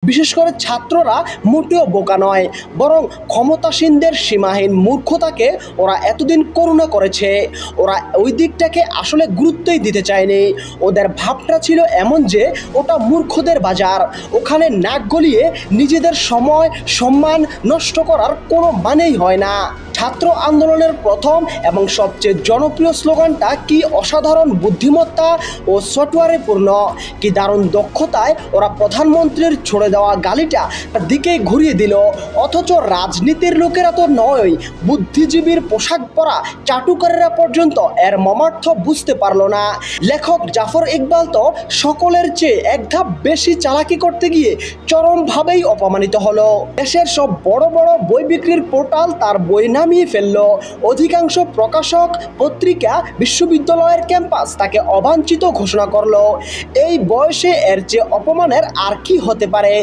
বিশেষ করে ছাত্ররা মোটেও বোকা নয়, বরং ক্ষমতাসীনদের সীমাহীন মূর্খতাকে ওরা এতদিন করুণা করেছে। ওরা ওই দিকটাকে আসলে গুরুত্বই দিতে চায়নি। ওদের ভাবটা ছিল এমন যে ওটা মূর্খদের বাজার, ওখানে নাক গলিয়ে নিজেদের সময় সম্মান নষ্ট করার কোনো মানেই হয় না। ছাত্র আন্দোলনের প্রথম এবং সবচেয়ে জনপ্রিয় স্লোগানটা কি অসাধারণ বুদ্ধিমত্তা ও সফটওয়্যারে পূর্ণ, কি দারুণ দক্ষতায় ওরা প্রধানমন্ত্রীর ছুড়ে দেওয়া গালিটা দিকেই ঘুরিয়ে দিল। অথচ রাজনীতির লোকেরা তো নয়, বুদ্ধিজীবীর পোশাক পরা চাটুকারেরা পর্যন্ত এর মর্মার্থ বুঝতে পারল না। লেখক জাফর ইকবাল তো সকলের চেয়ে এক ধাপ বেশি চালাকি করতে গিয়ে চরমভাবেই অপমানিত হলো। দেশের সব বড় বড় বই বিক্রির পোর্টাল তার বই নামিয়ে ফেলল। অধিকাংশ প্রকাশক পত্রিকা, বিশ্ববিদ্যালয়ের ক্যাম্পাস তাকে অবাঞ্ছিত ঘোষণা করলো। এই বয়সে এর চেয়ে অপমানের আর কি হতে পারে?